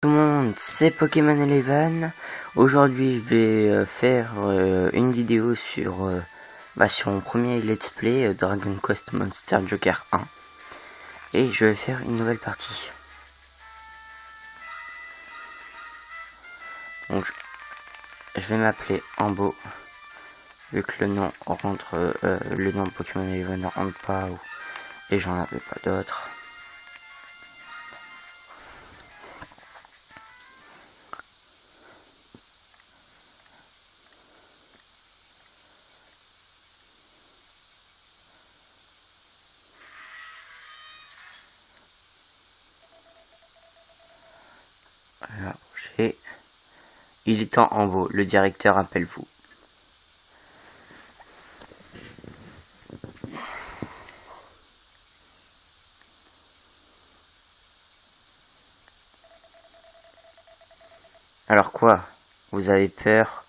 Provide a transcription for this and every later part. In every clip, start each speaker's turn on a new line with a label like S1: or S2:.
S1: Tout le monde, c'est Pokémon Eleven. Aujourd'hui, je vais faire une vidéo sur mon premier let's play Dragon Quest Monster Joker 1. Et je vais faire une nouvelle partie. Donc, je vais m'appeler Ambo, vu que le nom rentre, le nom de Pokémon Eleven ne rentre pas, et j'en avais pas d'autres. Alors, il est temps Ambo, le directeur appelle-vous. Alors quoi? Vous avez peur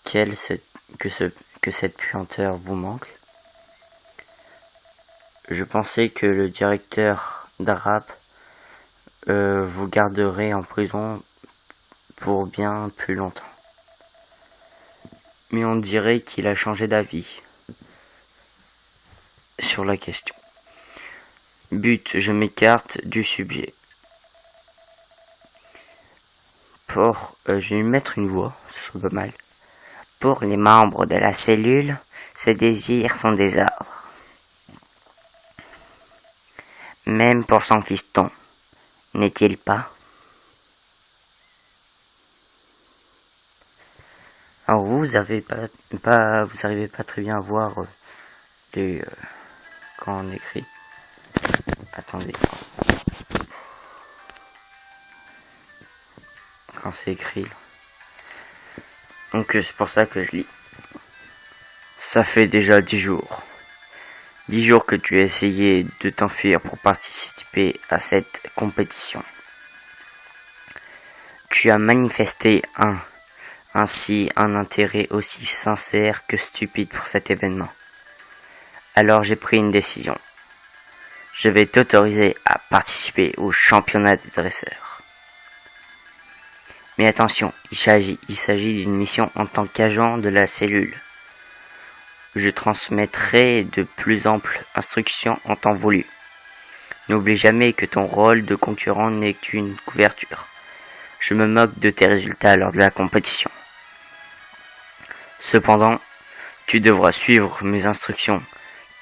S1: que cette puanteur vous manque? Je pensais que le directeur d'Arap vous garderait en prison pour bien plus longtemps. Mais on dirait qu'il a changé d'avis sur la question. But, je m'écarte du sujet. Je vais mettre une voix, ce serait pas mal. Pour les membres de la cellule, ces désirs sont des ordres. Même pour son fiston, n'est-il pas? Alors vous arrivez pas très bien à voir quand on écrit. Attendez. Quand c'est écrit là. Donc c'est pour ça que je lis. Ça fait déjà 10 jours. 10 jours que tu as essayé de t'enfuir pour participer à cette compétition. Tu as manifesté ainsi un intérêt aussi sincère que stupide pour cet événement. Alors j'ai pris une décision. Je vais t'autoriser à participer au championnat des dresseurs. Mais attention, il s'agit d'une mission en tant qu'agent de la cellule. Je transmettrai de plus amples instructions en temps voulu. N'oublie jamais que ton rôle de concurrent n'est qu'une couverture. Je me moque de tes résultats lors de la compétition. Cependant, tu devras suivre mes instructions,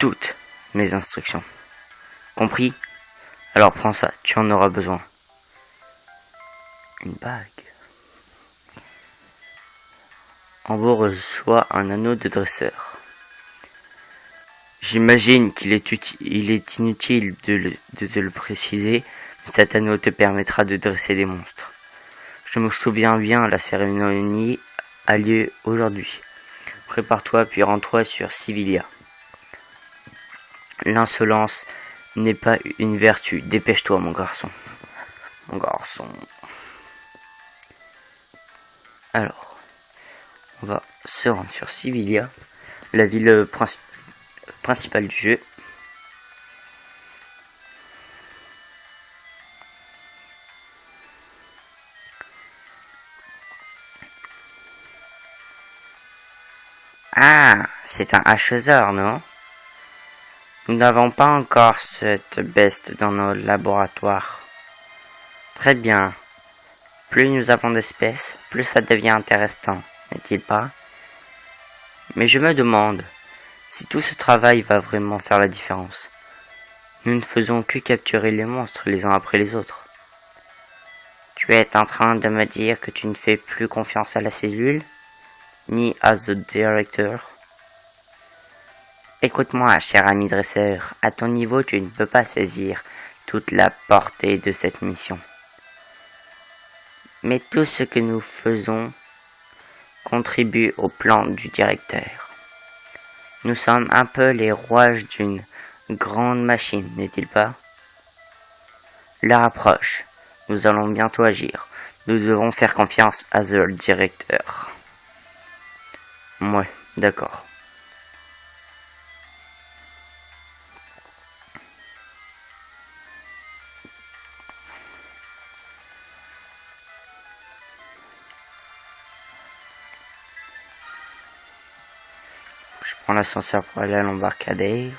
S1: toutes mes instructions. Compris? Alors prends ça, tu en auras besoin. Une bague. Ambo reçoit un anneau de dresseur. J'imagine qu'il est inutile de le préciser, mais cet anneau te permettra de dresser des monstres. Je me souviens bien, la cérémonie a lieu aujourd'hui. Prépare-toi puis rends-toi sur Sivilia. L'insolence n'est pas une vertu. Dépêche-toi, mon garçon. Mon garçon. Alors, on va se rendre sur Sivilia, la ville principale du jeu. Ah, c'est un Hachosaur, non? Nous n'avons pas encore cette bête dans nos laboratoires. Très bien. Plus nous avons d'espèces, plus ça devient intéressant, n'est-il pas? Mais je me demande si tout ce travail va vraiment faire la différence. Nous ne faisons que capturer les monstres les uns après les autres. Tu es en train de me dire que tu ne fais plus confiance à la cellule, ni à The Director? Écoute-moi, cher ami dresseur, à ton niveau tu ne peux pas saisir toute la portée de cette mission. Mais tout ce que nous faisons contribue au plan du directeur. Nous sommes un peu les rouages d'une grande machine, n'est-il pas? L'heure approche. Nous allons bientôt agir. Nous devons faire confiance à The Directeur. Ouais, d'accord. Je prends l'ascenseur pour aller à l'embarcadère.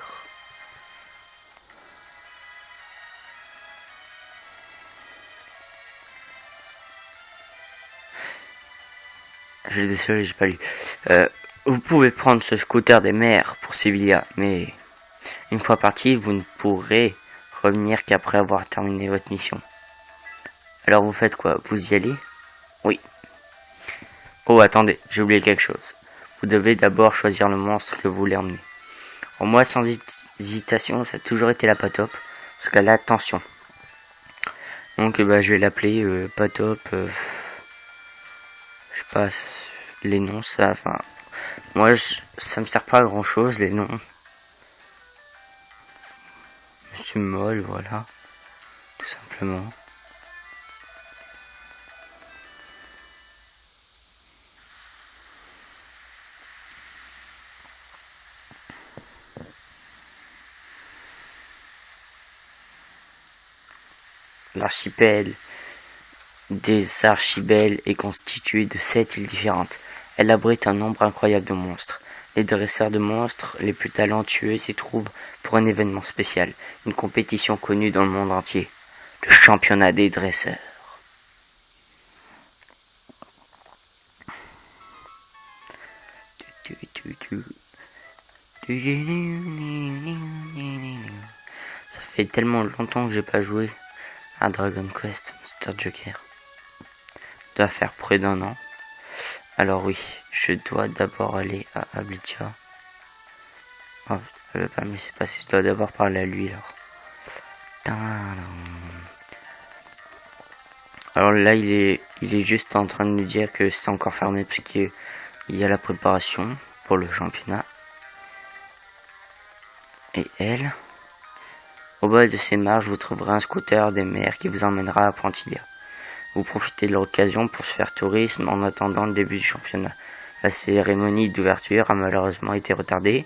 S1: Je suis désolé, j'ai pas lu. Vous pouvez prendre ce scooter des mers pour Sevilla, mais une fois parti, vous ne pourrez revenir qu'après avoir terminé votre mission. Alors vous faites quoi? Vous y allez? Oui. Oh, attendez, j'ai oublié quelque chose. Vous devez d'abord choisir le monstre que vous voulez emmener. Pour moi, sans hésitation, ça a toujours été la Patop, parce qu'elle a attention. Donc je vais l'appeler Patop. Je sais pas, les noms, ça, enfin... Moi, ça me sert pas à grand chose, les noms. Monsieur Molle, voilà. Tout simplement. L'archipel des Archipels est constitué de 7 îles différentes. Elle abrite un nombre incroyable de monstres. Les dresseurs de monstres les plus talentueux s'y trouvent pour un événement spécial, une compétition connue dans le monde entier, le championnat des dresseurs. Ça fait tellement longtemps que j'ai pas joué à Dragon Quest Monster Joker. Ça doit faire près d'un an. Alors oui, je dois d'abord aller à Ablitia. Oh, elle veut pas me laisser passer, je dois d'abord parler à lui alors. Alors là, il est juste en train de nous dire que c'est encore fermé parce qu'il y a la préparation pour le championnat. Et elle, au bas de ces marges, vous trouverez un scooter des mers qui vous emmènera à Pantilia. Vous profitez de l'occasion pour se faire tourisme en attendant le début du championnat. La cérémonie d'ouverture a malheureusement été retardée.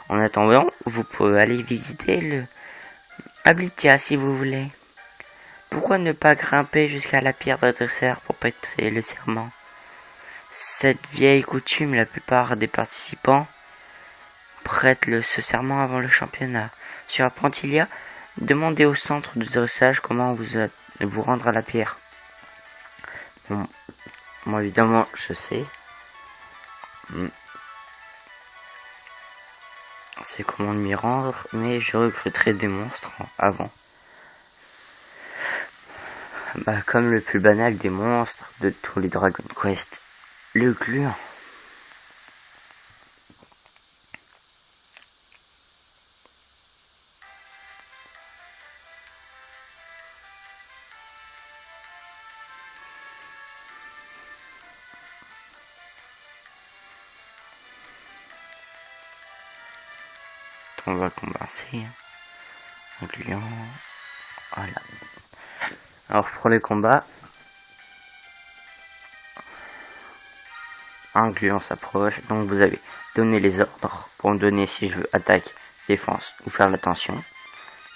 S1: En attendant, vous pouvez aller visiter le Ablitia si vous voulez. Pourquoi ne pas grimper jusqu'à la pierre de dresseur pour prêter le serment? Cette vieille coutume, la plupart des participants prêtent ce serment avant le championnat. Sur Pantilia, demandez au centre de dressage comment vous rendre à la pierre. Bon, moi évidemment je sais. C'est comment m'y rendre, mais je recruterai des monstres avant. Comme le plus banal des monstres de tous les Dragon Quest, le gluant. On va commencer. Un gluant. Voilà. Alors pour les combats, un gluant s'approche, donc vous avez donné les ordres pour me donner si je veux attaque, défense ou faire l'attention.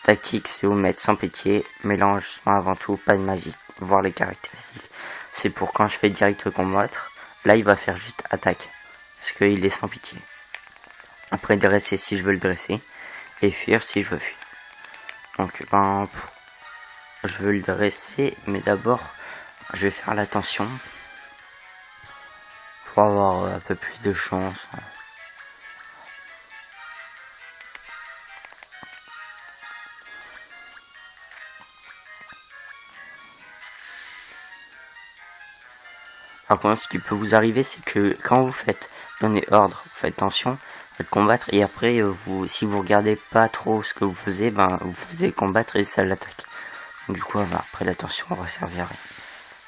S1: Tactique, c'est vous mettre sans pitié, mélange avant tout, pas de magie, voir les caractéristiques. C'est pour quand je fais direct combattre, là il va faire juste attaque, parce qu'il est sans pitié. Après dresser si je veux le dresser, et fuir si je veux fuir. Donc je veux le dresser, mais d'abord je vais faire l'attention pour avoir un peu plus de chance. Par contre, ce qui peut vous arriver, c'est que quand vous faites donner ordre, vous faites attention, vous faites combattre, et après, si vous regardez pas trop ce que vous faisiez, vous faisiez combattre et ça l'attaque. Du coup, après l'attention va servir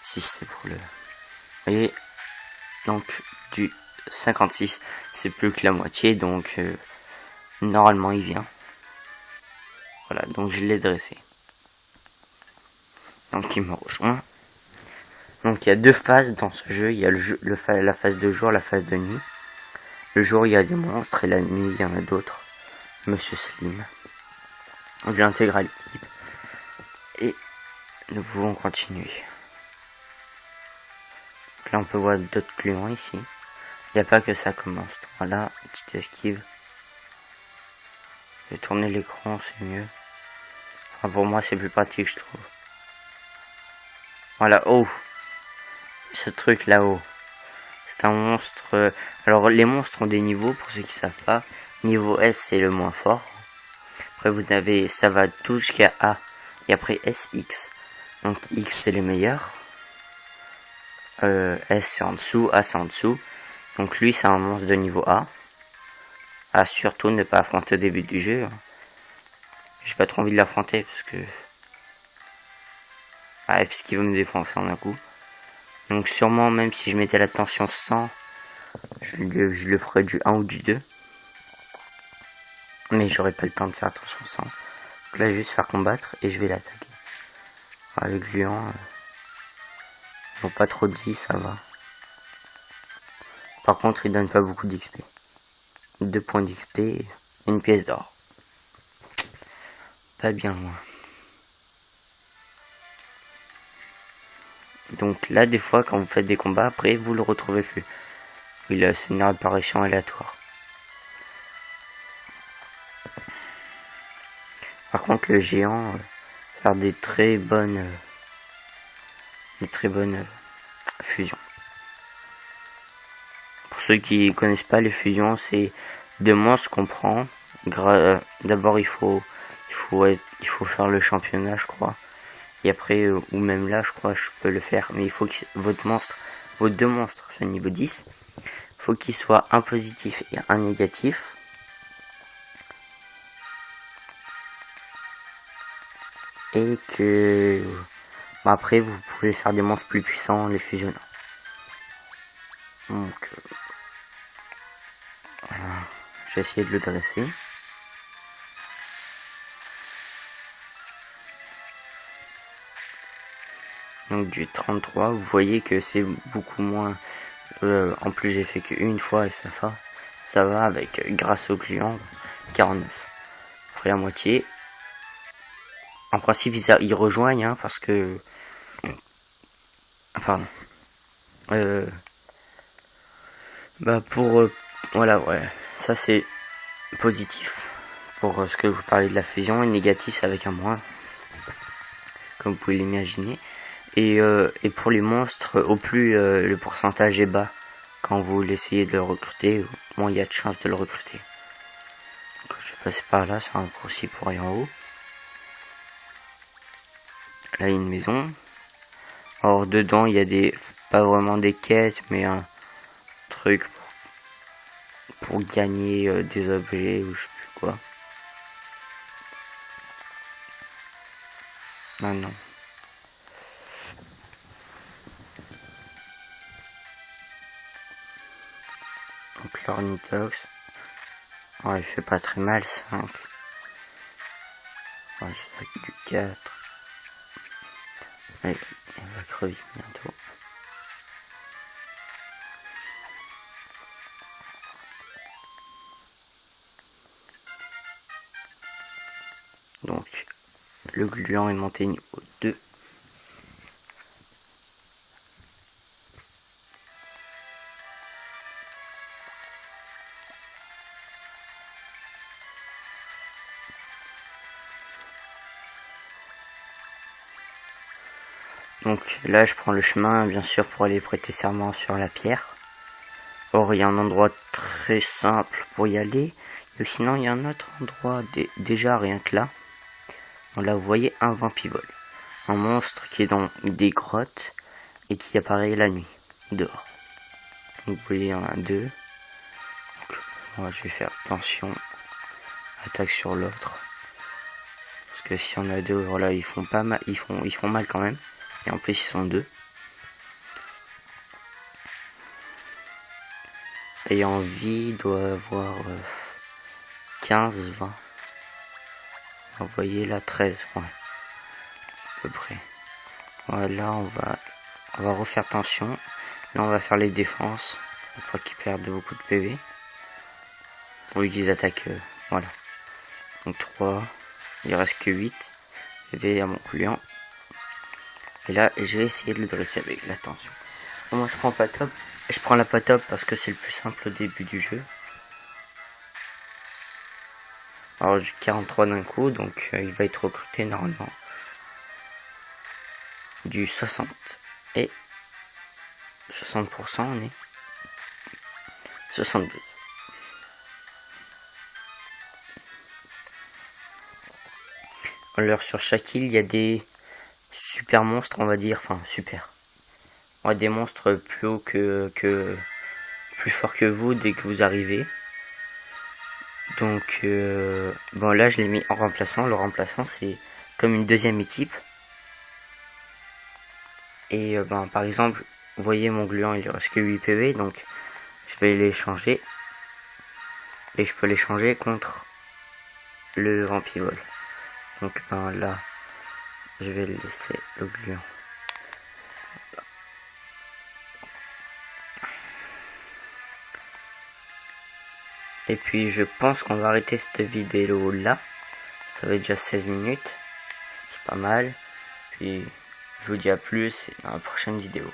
S1: si c'était pour le... Et donc, du 56, c'est plus que la moitié, donc normalement il vient. Voilà, donc je l'ai dressé. Donc il me rejoint. Donc il y a deux phases dans ce jeu, il y a la phase de jour, la phase de nuit. Le jour il y a des monstres et la nuit il y en a d'autres. Monsieur Slim. Je l'intègre à l'équipe. Et nous pouvons continuer. Là on peut voir d'autres clients ici. Il n'y a pas que ça comme monstre. Voilà, petite esquive. Je vais tourner l'écran, c'est mieux. Enfin, pour moi, c'est plus pratique, je trouve. Voilà, oh, ce truc là-haut. C'est un monstre. Alors, les monstres ont des niveaux, pour ceux qui savent pas. Niveau F, c'est le moins fort. Après, vous avez, ça va tout jusqu'à A. Et après, S, X. Donc, X, c'est les meilleurs. S, c'est en dessous. A, c'est en dessous. Donc, lui, c'est un monstre de niveau A. A, surtout, ne pas affronter au début du jeu. J'ai pas trop envie de l'affronter, parce que... Ah, puisqu'il veut me défoncer en un coup. Donc, sûrement, même si je mettais la tension 100, je le ferais du 1 ou du 2. Mais j'aurais pas le temps de faire attention 100. Donc là, je vais juste faire combattre et je vais l'attaquer. Les gluants, ils n'ont pas trop de vie, ça va. Par contre, ils donnent pas beaucoup d'XP. 2 points d'XP et une pièce d'or. Pas bien loin. Donc là, des fois, quand vous faites des combats, après, vous le retrouvez plus. C'est une apparition aléatoire. Par contre, le géant faire des très bonnes fusions. Pour ceux qui connaissent pas les fusions, c'est deux monstres qu'on prend. D'abord, il faut faire le championnat, je crois. Et après, ou même là, je crois, je peux le faire. Mais il faut que vos deux monstres, sur niveau 10, faut qu'ils soient un positif et un négatif. Et que après vous pouvez faire des monstres plus puissants en les fusionnant. Donc voilà, je vais essayer de le dresser. Donc du 33, vous voyez que c'est beaucoup moins. En plus j'ai fait qu'une fois et ça va avec grâce au client 49. Après la moitié. En principe ils rejoignent hein, parce que pardon. Voilà ouais, ça c'est positif pour ce que vous parlez de la fusion et négatif c'est avec un moins comme vous pouvez l'imaginer et pour les monstres au plus le pourcentage est bas quand vous essayez de le recruter, moins il y a de chances de le recruter. Donc, je vais passer par là, c'est un raccourci pour aller en haut. Là il y a une maison. Alors dedans il y a pas vraiment des quêtes mais un truc pour gagner des objets ou je sais plus quoi. Non. Donc l'ornitox. Ouais, il fait pas très mal, 5. Ouais, je fais du 4. Ouais, il va crever bientôt. Donc, le gluant est monté niveau 2. Donc là je prends le chemin bien sûr pour aller prêter serment sur la pierre. Or il y a un endroit très simple pour y aller. Et sinon il y a un autre endroit déjà rien que là. Donc là vous voyez un vampivole. Un monstre qui est dans des grottes et qui apparaît la nuit dehors. Donc vous voyez il y en a deux. Donc, moi je vais faire attention. Attaque sur l'autre. Parce que si on a deux, voilà, ils font pas mal, ils font mal quand même. Et en plus ils sont deux. Et en vie il doit avoir 15, 20. Vous voyez là 13, ouais. À peu près. Voilà, on va refaire tension. Là on va faire les défenses. Pour pas qu'ils perdent beaucoup de PV. Pour qu'ils attaquent. Voilà. Donc 3. Il reste que 8. PV à mon client. Et là je vais essayer de le dresser avec la tension. Moi je prends pas top. Je prends la patop parce que c'est le plus simple au début du jeu. Alors j'ai 43 d'un coup, donc il va être recruté normalement. Du 60 et 60% on est 72. Alors sur chaque île il y a des super monstres, on va dire, enfin super. Ouais, des monstres plus haut plus fort que vous dès que vous arrivez. Donc bon, là je l'ai mis en remplaçant. Le remplaçant c'est comme une deuxième équipe. Et ben par exemple, vous voyez mon gluant il reste que 8 PV, donc je vais les changer. Et je peux les changer contre le vampivol. Donc ben là, je vais laisser le gluant. Et puis je pense qu'on va arrêter cette vidéo là. Ça va être déjà 16 minutes. C'est pas mal. Puis je vous dis à plus dans la prochaine vidéo.